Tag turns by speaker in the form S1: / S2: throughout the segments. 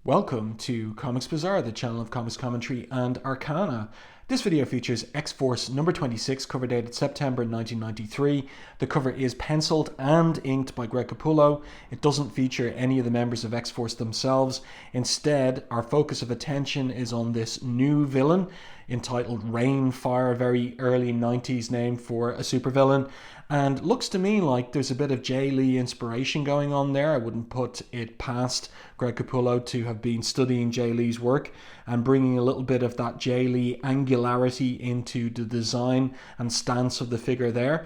S1: Welcome to Comics Bazaar, the channel of comics commentary and arcana. This video features X-Force number 26, cover dated September 1993. The cover is penciled and inked by Greg Capullo. It doesn't feature any of the members of X-Force themselves. Instead, our focus of attention is on this new villain entitled Rainfire, a very early 90s name for a supervillain. And looks to me like there's a bit of Jay Lee inspiration going on there. I wouldn't put it past Greg Capullo to have been studying Jay Lee's work and bringing a little bit of that Jay Lee angularity into the design and stance of the figure there.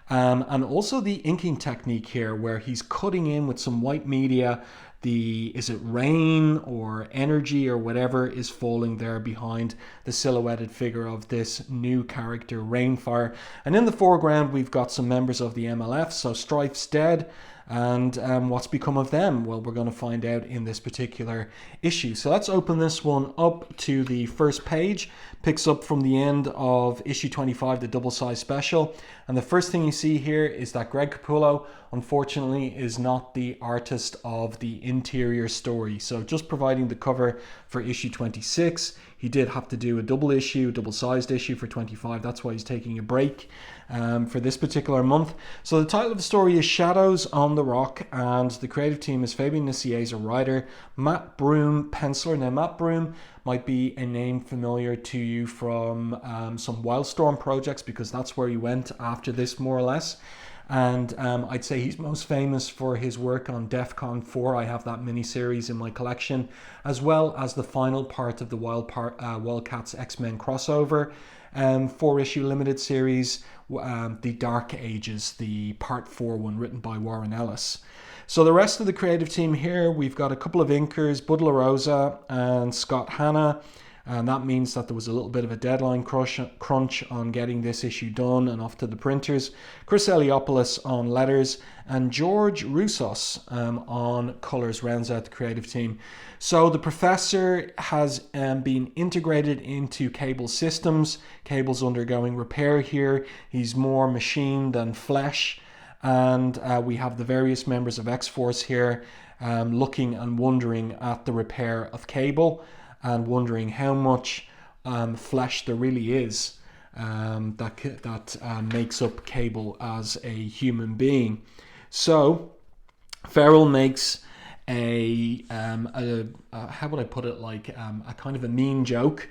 S1: And also the inking technique here, where he's cutting in with some white media. Is it rain or energy or whatever is falling there behind the silhouetted figure of this new character, Rainfire. And in the foreground, we've got some members of the MLF. So Strife's dead. And what's become of them? Well, we're going to find out in this particular issue. So let's open this one up to the first page. Picks up from the end of issue 25, the double-size special. And the first thing you see here is that Greg Capullo, unfortunately, is not the artist of the interior story. So just providing the cover for issue 26. He did have to do a double-sized issue for 25. That's why he's taking a break for this particular month. So the title of the story is Shadows on the Rock, and the creative team is Fabian Nicieza, writer, Matt Broome, penciler. Now, Matt Broome might be a name familiar to you from some Wildstorm projects, because that's where he went after this, more or less. And I'd say he's most famous for his work on DEFCON 4. I have that miniseries in my collection, as well as the final part of the Wildcats X-Men crossover 4-issue limited series, The Dark Ages, the part 4 one written by Warren Ellis. So the rest of the creative team here, we've got a couple of inkers, Bud LaRosa and Scott Hanna. And that means that there was a little bit of a deadline crunch on getting this issue done and off to the printers. Chris Eliopoulos on letters, and George Roussos on colours rounds out the creative team. So the Professor has been integrated into Cable systems. Cable's undergoing repair here. He's more machine than flesh. And we have the various members of X-Force here looking and wondering at the repair of Cable, and wondering how much flesh there really is that makes up Cable as a human being. So Farrell makes a how would I put it, like a kind of a mean joke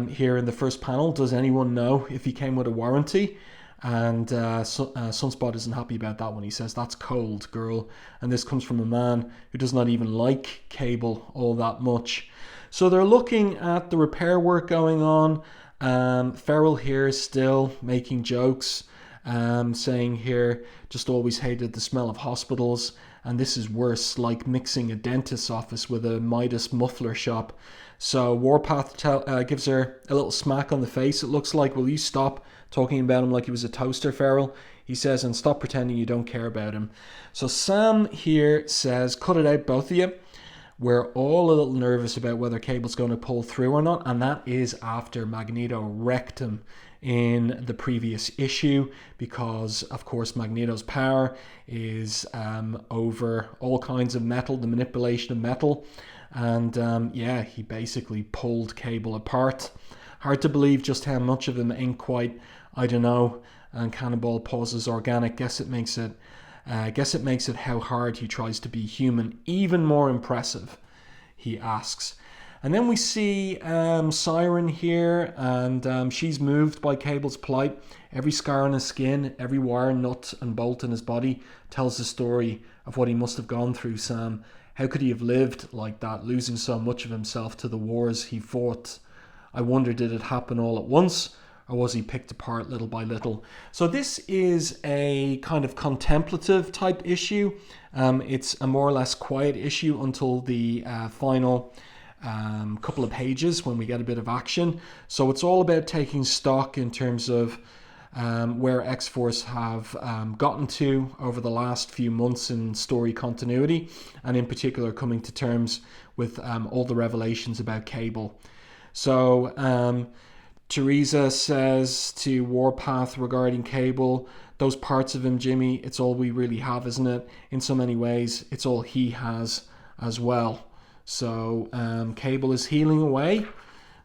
S1: here in the first panel. Does anyone know if he came with a warranty? And Sunspot isn't happy about that one. He says, "That's cold, girl." And this comes from a man who does not even like Cable all that much. So they're looking at the repair work going on. Farrell here is still making jokes, saying here, just always hated the smell of hospitals, and this is worse, like mixing a dentist's office with a Midas muffler shop. So Warpath gives her a little smack on the face, it looks like. "Will you stop talking about him like he was a toaster, Farrell?" He says, "and stop pretending you don't care about him." So Sam here says, "Cut it out, both of you. We're all a little nervous about whether Cable's going to pull through or not," and that is after Magneto wrecked him in the previous issue, because of course Magneto's power is over all kinds of metal, the manipulation of metal, and yeah, he basically pulled Cable apart. Hard to believe just how much of him ain't quite, I don't know, and Cannonball pauses, organic. Guess it makes it how hard he tries to be human even more impressive, he asks. And then we see Siren here, and she's moved by Cable's plight. Every scar on his skin, every wire, nut and bolt in his body tells the story of what he must have gone through, Sam. How could he have lived like that, losing so much of himself to the wars he fought? I wonder, did it happen all at once, or was he picked apart little by little? So this is a kind of contemplative type issue. It's a more or less quiet issue until the final couple of pages, when we get a bit of action. So it's all about taking stock in terms of where X-Force have gotten to over the last few months in story continuity, and in particular coming to terms with all the revelations about Cable. So Teresa says to Warpath regarding Cable, "Those parts of him, Jimmy, it's all we really have, isn't it? In so many ways, it's all he has as well." So Cable is healing away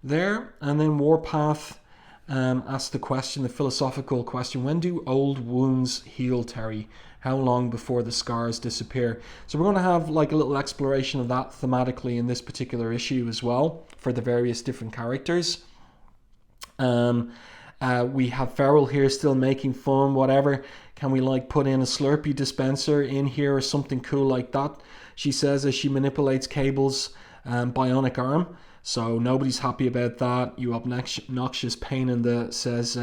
S1: there. And then Warpath asked the philosophical question, when do old wounds heal, Terry? How long before the scars disappear? So we're going to have like a little exploration of that thematically in this particular issue as well for the various different characters. We have Feral here still making fun, whatever. Can we like put in a Slurpee dispenser in here or something cool like that? She says as she manipulates Cable's bionic arm. So nobody's happy about that. You obnoxious pain in the, says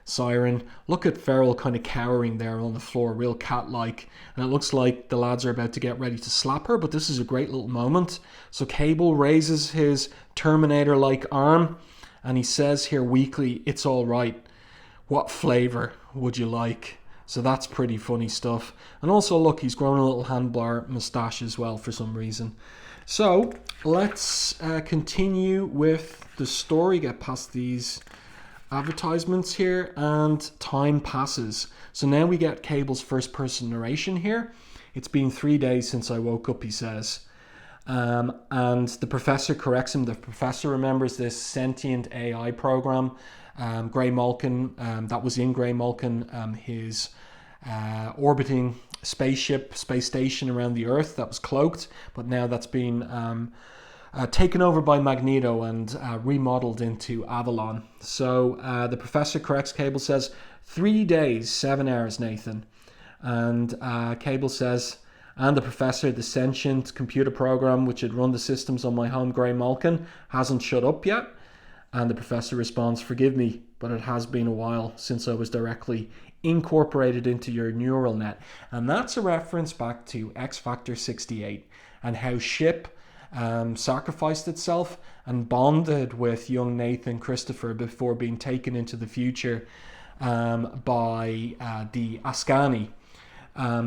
S1: Siren. Look at Feral kind of cowering there on the floor, real cat-like. And it looks like the lads are about to get ready to slap her, but this is a great little moment. So Cable raises his Terminator-like arm, and he says here weakly, it's all right. What flavor would you like? So that's pretty funny stuff. And also, look, he's grown a little handlebar mustache as well for some reason. So let's continue with the story, get past these advertisements here, and time passes. So now we get Cable's first person narration here. It's been 3 days since I woke up, he says. And the professor corrects him. The professor remembers this sentient AI program, Grey Malkin, that was in Grey Malkin, his orbiting space station around the Earth that was cloaked, but now that's been taken over by Magneto and remodeled into Avalon. So the professor corrects Cable, says 3 days, 7 hours, Nathan. And Cable says, and the professor, the sentient computer program which had run the systems on my home Grey Malkin, hasn't shut up yet. And the professor responds, forgive me, but it has been a while since I was directly incorporated into your neural net. And that's a reference back to X Factor 68 and how SHIP sacrificed itself and bonded with young Nathan Christopher before being taken into the future by the Askani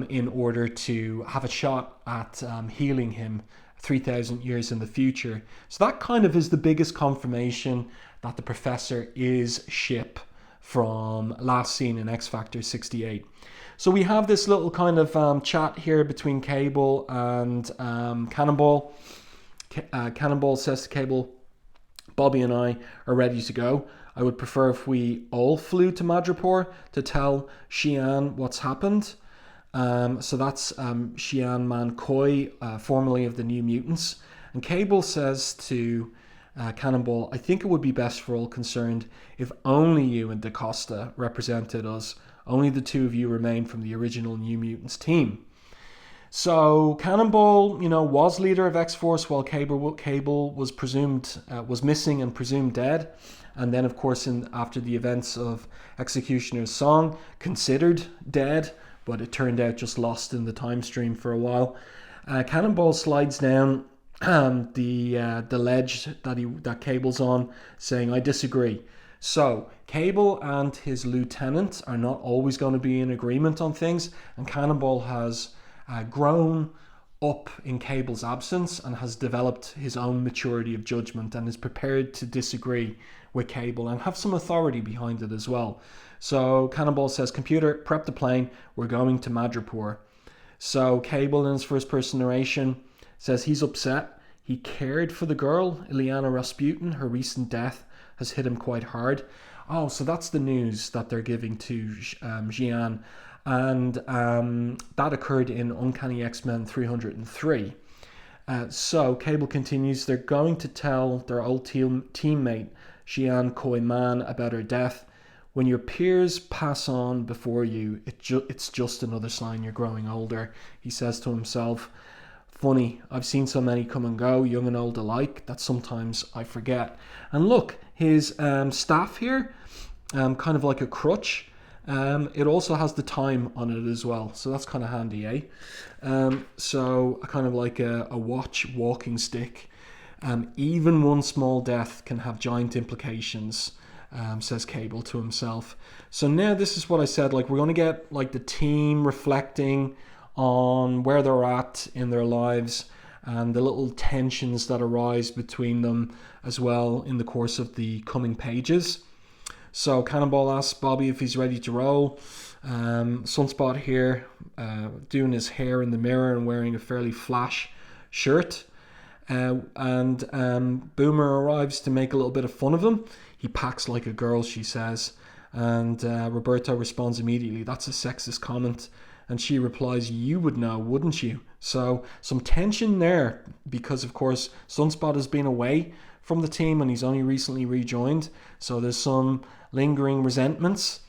S1: in order to have a shot at healing him 3,000 years in the future. So that kind of is the biggest confirmation that the professor is SHIP from last seen in X Factor 68. So we have this little kind of chat here between Cable and Cannonball. Cannonball says to Cable, Bobby and I are ready to go. I would prefer if we all flew to Madripoor to tell Xi'an what's happened. So that's Xi'an Man Koi, formerly of the New Mutants. And Cable says to Cannonball, I think it would be best for all concerned if only you and DaCosta represented us. Only the two of you remain from the original New Mutants team. So Cannonball, was leader of X-Force while Cable was presumed was missing and presumed dead. And then, of course, after the events of Executioner's Song, considered dead, but it turned out just lost in the time stream for a while. Cannonball slides down the ledge that Cable's on, saying, I disagree. So Cable and his lieutenant are not always going to be in agreement on things, and Cannonball has grown up in Cable's absence and has developed his own maturity of judgment and is prepared to disagree with Cable and have some authority behind it as well. So Cannonball says, computer, prep the plane, we're going to Madripoor. So Cable in his first person narration says he's upset. He cared for the girl, Ileana Rasputin. Her recent death has hit him quite hard. Oh, so that's the news that they're giving to Xi'an. And that occurred in Uncanny X-Men 303. So Cable continues, they're going to tell their old teammate, Xi'an Koi Man, about her death. When your peers pass on before you, it's just another sign you're growing older, he says to himself. Funny, I've seen so many come and go, young and old alike, that sometimes I forget. And look, his staff here, kind of like a crutch, it also has the time on it as well, so that's kind of handy, eh? So kind of like a watch walking stick. Even one small death can have giant implications, says Cable to himself. So now this is what I said, like we're going to get like the team reflecting on where they're at in their lives and the little tensions that arise between them as well in the course of the coming pages. So Cannonball asks Bobby if he's ready to roll. Sunspot here doing his hair in the mirror and wearing a fairly flash shirt. and Boomer arrives to make a little bit of fun of him. He packs like a girl, she says. And Roberto responds immediately, "That's a sexist comment." And she replies, "You would know, wouldn't you?" So some tension there because, of course, Sunspot has been away from the team and he's only recently rejoined. So there's some lingering resentments.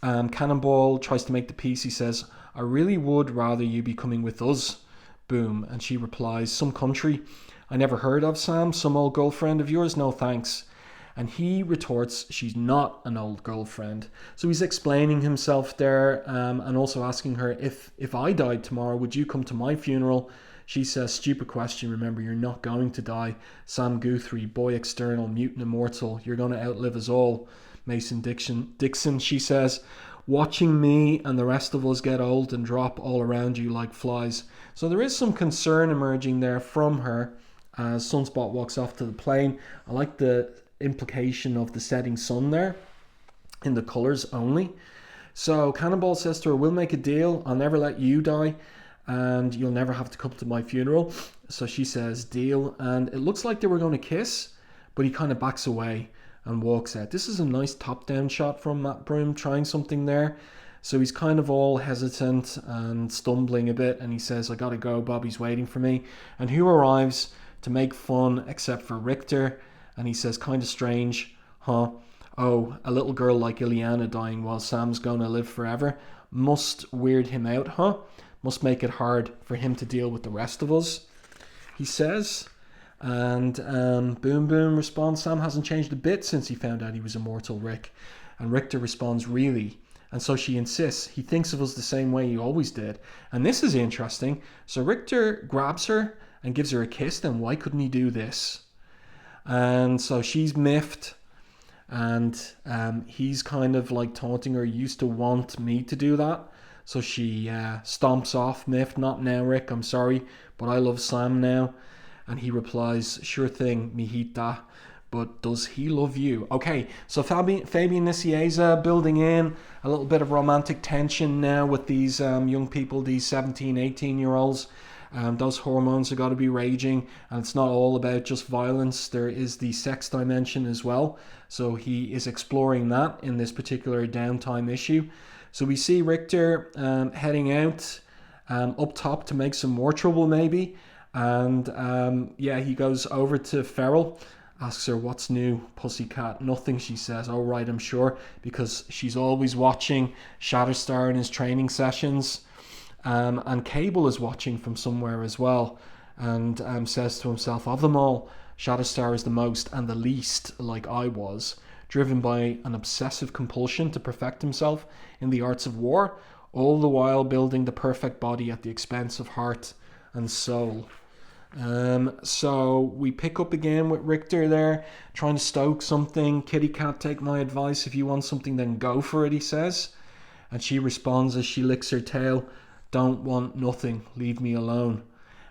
S1: Cannonball tries to make the peace. He says, "I really would rather you be coming with us, Boom." And she replies, "Some country I never heard of, Sam? Some old girlfriend of yours? No thanks." And he retorts, "She's not an old girlfriend." So he's explaining himself there, and also asking her, if I died tomorrow, would you come to my funeral? She says, "Stupid question. Remember, you're not going to die. Sam Guthrie, boy external, mutant immortal. You're going to outlive us all." Mason Dixon, she says, "Watching me and the rest of us get old and drop all around you like flies." So there is some concern emerging there from her as Sunspot walks off to the plane. I like the implication of the setting sun there in the colours only. So Cannonball says to her, "We'll make a deal. I'll never let you die and you'll never have to come to my funeral." So she says, "Deal." And it looks like they were going to kiss, but he kind of backs away and walks out. This is a nice top-down shot from Matt Broome trying something there. So he's kind of all hesitant and stumbling a bit, and he says, "I gotta go, Bobby's waiting for me." And who arrives to make fun except for Richter? And he says, "Kind of strange, huh? Oh, a little girl like Ileana dying while Sam's gonna live forever. Must weird him out, huh? Must make it hard for him to deal with the rest of us," he says. And Boom Boom responds, "Sam hasn't changed a bit since he found out he was immortal, Rick." And Richter responds, "Really?" And so she insists, "He thinks of us the same way he always did." And this is interesting. So Richter grabs her and gives her a kiss. Then why couldn't he do this? And so she's miffed. And he's kind of like taunting her, "You used to want me to do that." So she stomps off, miffed. "Not now, Rick. I'm sorry, but I love Sam now." And he replies, "Sure thing, mijita. But does he love you?" Okay, so Fabian Nicieza building in a little bit of romantic tension now with these young people, these 17, 18-year-olds. Those hormones have got to be raging, and it's not all about just violence. There is the sex dimension as well. So he is exploring that in this particular downtime issue. So we see Richter heading out up top to make some more trouble maybe. And he goes over to Feral, asks her, "What's new, pussycat?" "Nothing," she says. "Oh, right, I'm sure," because she's always watching Shatterstar in his training sessions. And Cable is watching from somewhere as well, and says to himself, "Of them all, Shatterstar is the most and the least like I was, driven by an obsessive compulsion to perfect himself in the arts of war, all the while building the perfect body at the expense of heart and soul." So we pick up again with Richter there, trying to stoke something. "Kitty cat, take my advice. If you want something, then go for it," he says. And she responds as she licks her tail, "Don't want nothing. Leave me alone."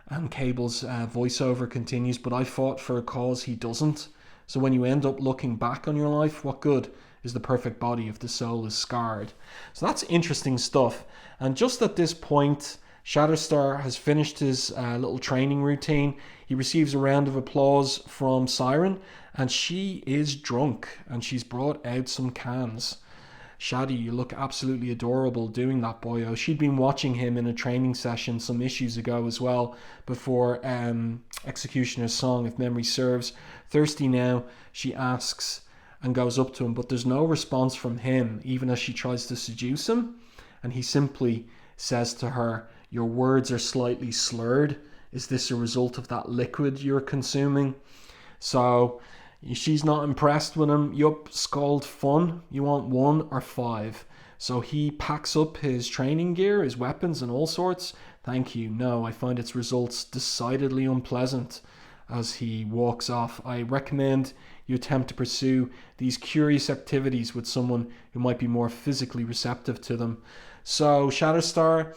S1: And Cable's voiceover continues, "But I fought for a cause he doesn't. So when you end up looking back on your life, what good is the perfect body if the soul is scarred?" So that's interesting stuff. And just at this point, Shatterstar has finished his little training routine. He receives a round of applause from Siren, and she is drunk, and she's brought out some cans. "Shaddy, you look absolutely adorable doing that, boyo." She'd been watching him in a training session some issues ago as well, before Executioner's Song, if memory serves. Thirsty now, she asks and goes up to him, but there's no response from him, even as she tries to seduce him. And he simply says to her, "Your words are slightly slurred. Is this a result of that liquid you're consuming?" So she's not impressed with him. "Yup, scald fun. You want 1 or 5? So he packs up his training gear, his weapons and all sorts. "Thank you. No, I find its results decidedly unpleasant," as he walks off. "I recommend you attempt to pursue these curious activities with someone who might be more physically receptive to them." So Shatterstar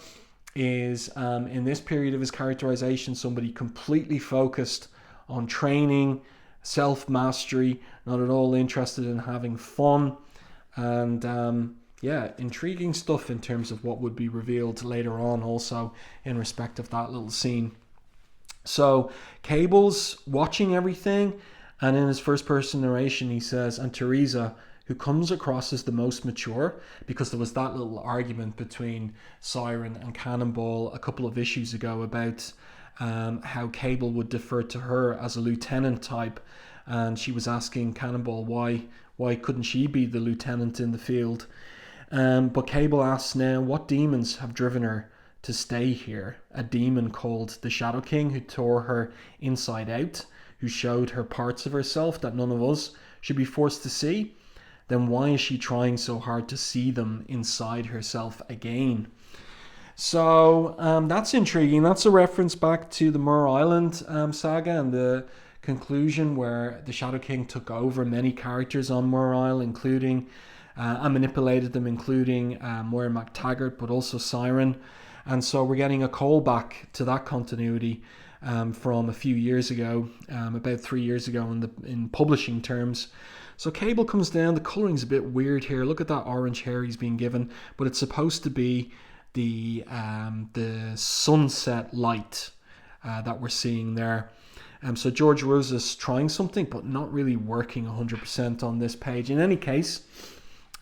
S1: is, in this period of his characterization, somebody completely focused on training, self-mastery, not at all interested in having fun. And intriguing stuff in terms of what would be revealed later on also in respect of that little scene. So Cable's watching everything, and in his first person narration he says, and Teresa, who comes across as the most mature, because there was that little argument between Siren and Cannonball a couple of issues ago about how Cable would defer to her as a lieutenant type, and she was asking Cannonball why couldn't she be the lieutenant in the field. But Cable asks now, what demons have driven her to stay here? A demon called the Shadow King, who tore her inside out, who showed her parts of herself that none of us should be forced to see. Then why is she trying so hard to see them inside herself again? So that's intriguing. That's a reference back to the Mer Island saga and the conclusion where the Shadow King took over many characters on Mer Isle, including and manipulated them, including Moira MacTaggart, but also Siren. And so we're getting a callback to that continuity from a few years ago, about 3 years ago in publishing terms. So Cable comes down. The coloring's a bit weird here. Look at that orange hair he's being given, but it's supposed to be the sunset light that we're seeing there. So George Rosa's trying something, but not really working 100% on this page. In any case,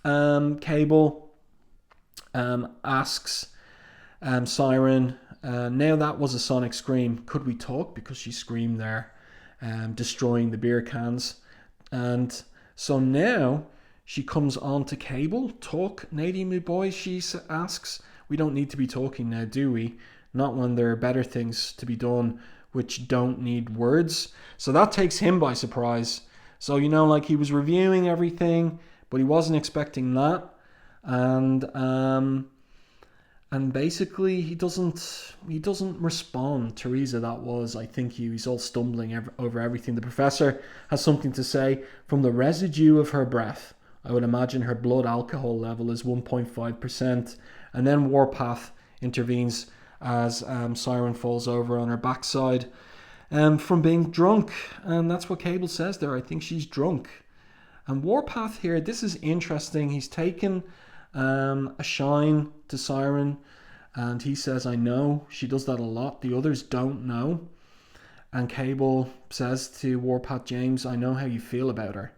S1: Cable asks Siren, now that was a sonic scream. Could we talk? Because she screamed there, destroying the beer cans. And so now she comes on to Cable. Talk, Nadine, my boy, she asks. We don't need to be talking now, do we? Not when there are better things to be done which don't need words. So that takes him by surprise. So, like he was reviewing everything, but he wasn't expecting that. And basically he doesn't respond. Teresa, that was, I think he's all stumbling over everything. The professor has something to say. From the residue of her breath, I would imagine her blood alcohol level is 1.5%. And then Warpath intervenes as Siren falls over on her backside from being drunk. And that's what Cable says there. I think she's drunk. And Warpath here, this is interesting. He's taken a shine to Siren, and he says, I know. She does that a lot. The others don't know. And Cable says to Warpath, James, I know how you feel about her.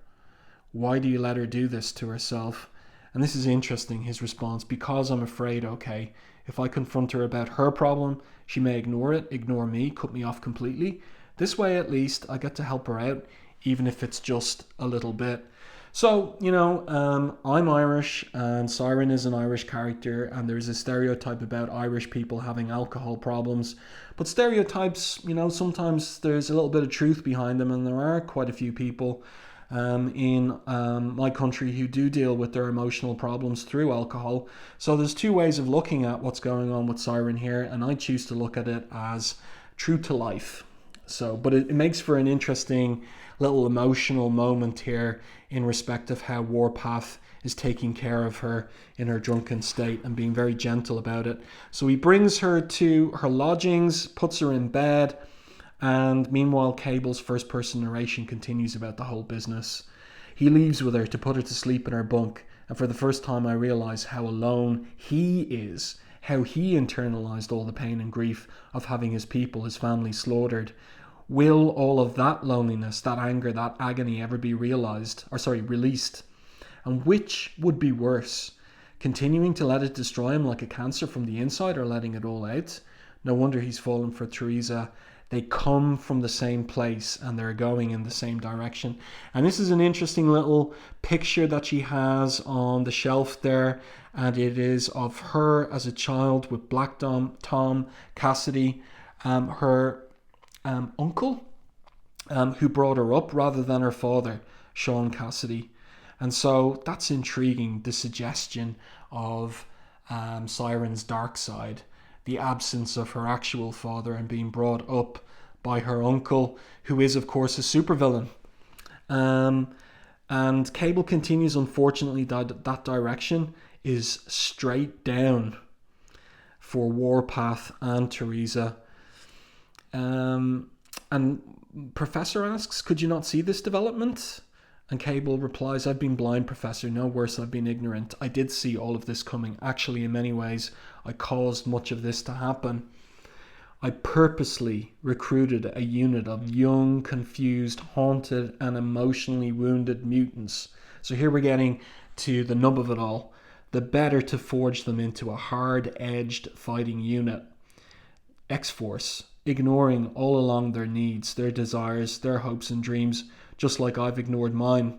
S1: Why do you let her do this to herself? And this is interesting, his response. Because I'm afraid, okay, if I confront her about her problem, she may ignore it, ignore me, cut me off completely. This way, at least, I get to help her out, even if it's just a little bit. So, I'm Irish, and Siren is an Irish character, and there's a stereotype about Irish people having alcohol problems. But stereotypes, sometimes there's a little bit of truth behind them, and there are quite a few people in my country who do deal with their emotional problems through alcohol. So there's two ways of looking at what's going on with Siren here, and I choose to look at it as true to life. So, but it makes for an interesting little emotional moment here in respect of how Warpath is taking care of her in her drunken state and being very gentle about it. So he brings her to her lodgings, puts her in bed, and meanwhile Cable's first person narration continues about the whole business. He leaves with her to put her to sleep in her bunk, and for the first time I realise how alone he is, how he internalized all the pain and grief of having his people, his family slaughtered. Will all of that loneliness, that anger, that agony ever be released? And which would be worse? Continuing to let it destroy him like a cancer from the inside, or letting it all out? No wonder he's fallen for Teresa. They come from the same place and they're going in the same direction. And this is an interesting little picture that she has on the shelf there. And it is of her as a child with Black Tom Cassidy, her uncle, who brought her up, rather than her father, Sean Cassidy. And so that's intriguing, the suggestion of Siren's dark side, the absence of her actual father and being brought up by her uncle, who is, of course, a supervillain. And Cable continues, unfortunately, that direction is straight down for Warpath and Teresa. And Professor asks, could you not see this development? And Cable replies, I've been blind, Professor. No worse, I've been ignorant. I did see all of this coming. Actually, in many ways, I caused much of this to happen. I purposely recruited a unit of young, confused, haunted, and emotionally wounded mutants. So here we're getting to the nub of it all. The better to forge them into a hard-edged fighting unit. X-Force, ignoring all along their needs, their desires, their hopes and dreams, just like I've ignored mine.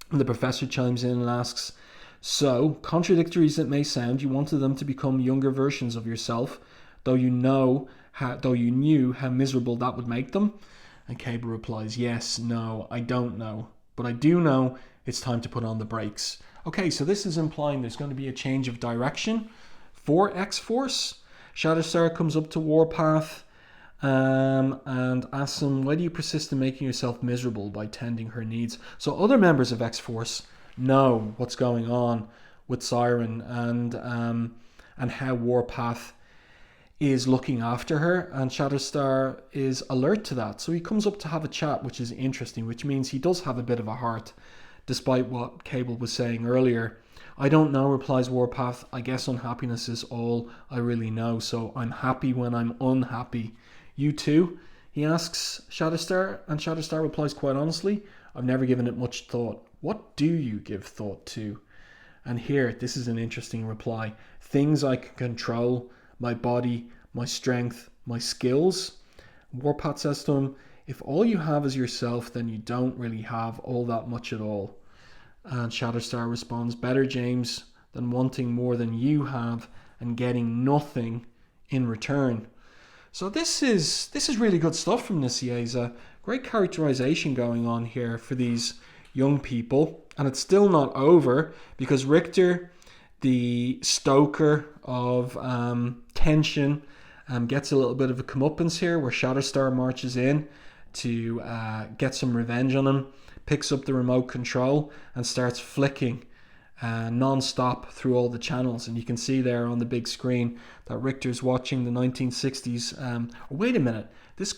S1: And the professor chimes in and asks, so, contradictory as it may sound, you wanted them to become younger versions of yourself, though you knew how miserable that would make them? And Cable replies, yes, no, I don't know. But I do know it's time to put on the brakes. Okay, so this is implying there's going to be a change of direction for X-Force. Shatterstar comes up to Warpath and asks him, why do you persist in making yourself miserable by tending her needs? So other members of X-Force know what's going on with Siren and how Warpath is looking after her, and Shatterstar is alert to that. So he comes up to have a chat, which is interesting, which means he does have a bit of a heart, despite what Cable was saying earlier. I don't know, replies Warpath. I guess unhappiness is all I really know, so I'm happy when I'm unhappy. You too? He asks Shatterstar, and Shatterstar replies quite honestly, I've never given it much thought. What do you give thought to? And here, this is an interesting reply. Things I can control, my body, my strength, my skills. Warpath says to him, if all you have is yourself, then you don't really have all that much at all. And Shatterstar responds, better, James, than wanting more than you have and getting nothing in return. So this is really good stuff from Nicieza. Great characterization going on here for these young people. And it's still not over, because Richter, the stoker of tension, gets a little bit of a comeuppance here, where Shatterstar marches in to get some revenge on him, picks up the remote control and starts flicking non-stop through all the channels. And you can see there on the big screen that Richter's watching the 1960s. Wait a minute,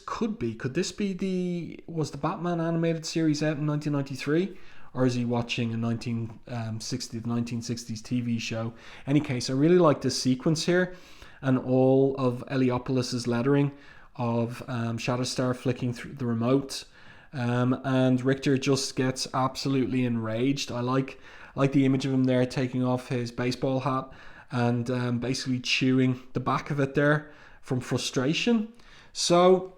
S1: could this be was the Batman animated series out in 1993? Or is he watching a 1960s TV show? Any case, I really like this sequence here, and all of Heliopolis's lettering of Shatterstar flicking through the remote, and Richter just gets absolutely enraged. I like the image of him there taking off his baseball hat and basically chewing the back of it there from frustration. So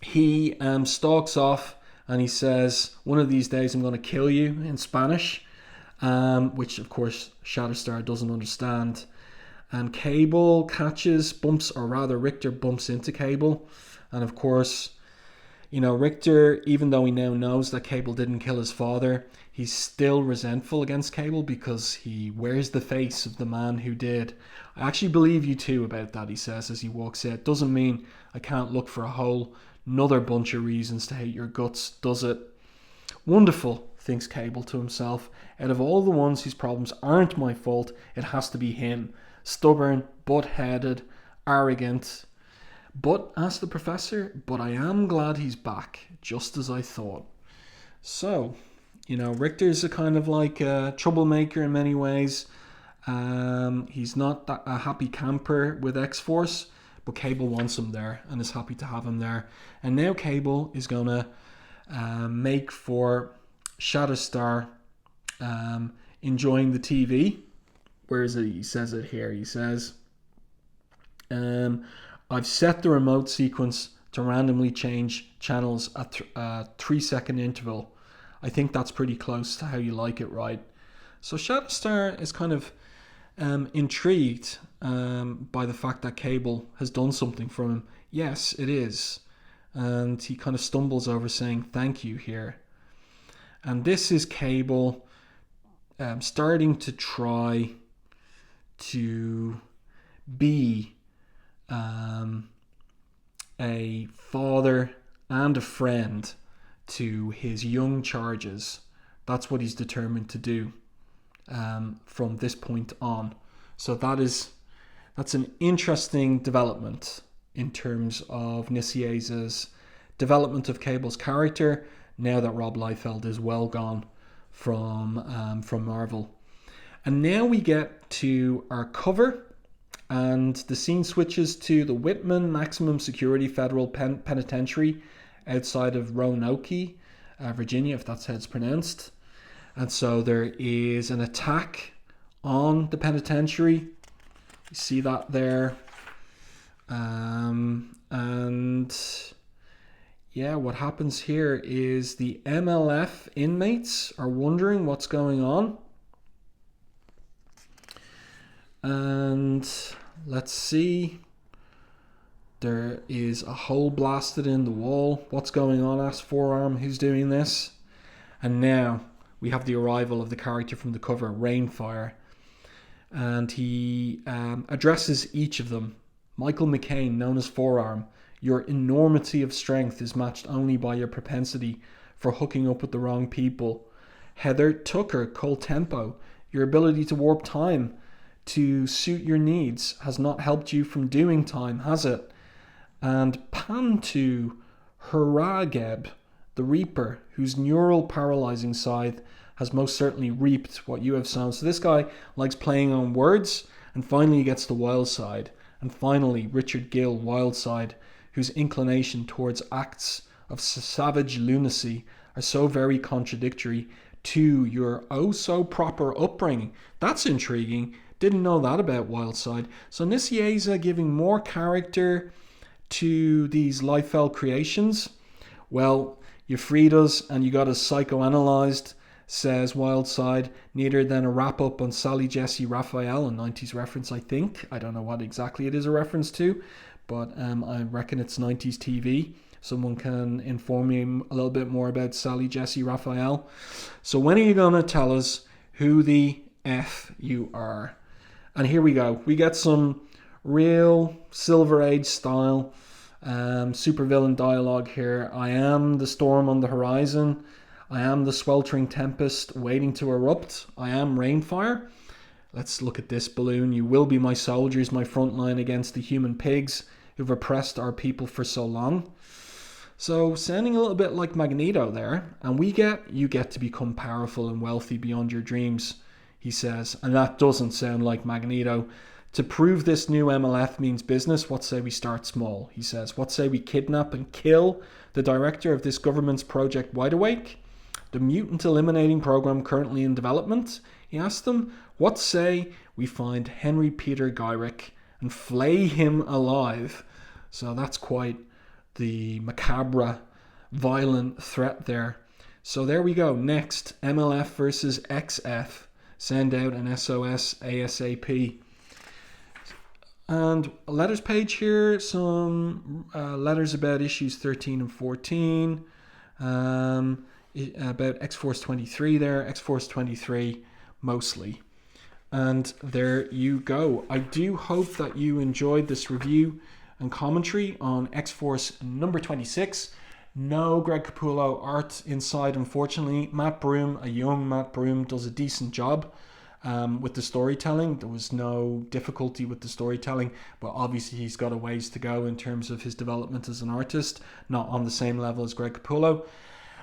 S1: he stalks off. And he says, one of these days I'm going to kill you, in Spanish, which of course Shatterstar doesn't understand. And Cable Richter bumps into Cable. And of course, Richter, even though he now knows that Cable didn't kill his father, he's still resentful against Cable because he wears the face of the man who did. I actually believe you too about that, he says as he walks out. Doesn't mean I can't look for another bunch of reasons to hate your guts, does it? Wonderful, thinks Cable to himself. Out of all the ones whose problems aren't my fault, it has to be him. Stubborn, butt-headed, arrogant. But, asked the professor, but I am glad he's back, just as I thought. So, Richter's a kind of like a troublemaker in many ways. He's not a happy camper with X-Force, but Cable wants him there and is happy to have him there. And now Cable is going to make for Shatterstar enjoying the TV. Where is it? He says it here. He says, I've set the remote sequence to randomly change channels at a 3-second interval. I think that's pretty close to how you like it, right? So Shatterstar is kind of intrigued by the fact that Cable has done something for him. Yes, it is. And he kind of stumbles over saying thank you here. And this is Cable starting to try to be a father and a friend to his young charges. That's what he's determined to do from this point on. So that's an interesting development in terms of Nicieza's development of Cable's character now that Rob Liefeld is well gone from Marvel. And now we get to our cover, And the scene switches to the Whitman Maximum Security Federal Penitentiary outside of Roanoke, Virginia, if that's how it's pronounced. And so there is an attack on the penitentiary. You see that there. And yeah, what happens here is the MLF inmates are wondering what's going on. And let's see. There is a hole blasted in the wall. What's going on? Asks Forearm, who's doing this. And now we have the arrival of the character from the cover, Rainfire. And he addresses each of them. Michael McCain, known as Forearm, your enormity of strength is matched only by your propensity for hooking up with the wrong people. Heather Tucker, Cold Tempo, your ability to warp time to suit your needs has not helped you from doing time, has it? And Pantu Harageb, the Reaper, whose neural paralyzing scythe has most certainly reaped what you have sown. So this guy likes playing on words, and finally he gets the wild side. And finally, Richard Gill, Wildside, whose inclination towards acts of savage lunacy are so very contradictory to your oh-so-proper upbringing. That's intriguing. Didn't know that about Wildside. So Nicieza giving more character to these Liefeld creations. Well, you freed us and you got us psychoanalyzed, says Wildside. Neither than a wrap-up on Sally Jesse Raphael, a 90s reference, I think. I don't know what exactly it is a reference to, but I reckon it's 90s TV. Someone can inform me a little bit more about Sally Jesse Raphael. So when are you going to tell us who the F you are? And here we go. We get some real Silver Age style supervillain dialogue here. I am the storm on the horizon. I am the sweltering tempest waiting to erupt. I am Rainfire. Let's look at this balloon. You will be my soldiers, my front line against the human pigs who've oppressed our people for so long. So sounding a little bit like Magneto there. And you get to become powerful and wealthy beyond your dreams, he says. And that doesn't sound like Magneto. To prove this new MLF means business, what say we start small, he says. What say we kidnap and kill the director of this government's Project Wide Awake? The mutant eliminating program currently in development? He asked them. What say we find Henry Peter Gyrick and flay him alive? So that's quite the macabre, violent threat there. So there we go. Next, MLF versus XF. Send out an SOS ASAP. And a letters page here, some letters about issues 13 and 14, about X-Force 23 there, X-Force 23 mostly. And there you go. I do hope that you enjoyed this review and commentary on X-Force number 26. No Greg Capullo art inside, unfortunately. Matt Broome, a young Matt Broome, does a decent job. With the storytelling. There was no difficulty with the storytelling, but obviously he's got a ways to go in terms of his development as an artist, not on the same level as Greg Capullo.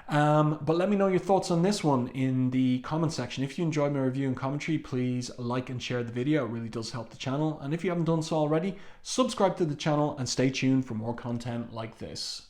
S1: But let me know your thoughts on this one in the comment section. If you enjoyed my review and commentary, please like and share the video. It really does help the channel. And if you haven't done so already, subscribe to the channel and stay tuned for more content like this.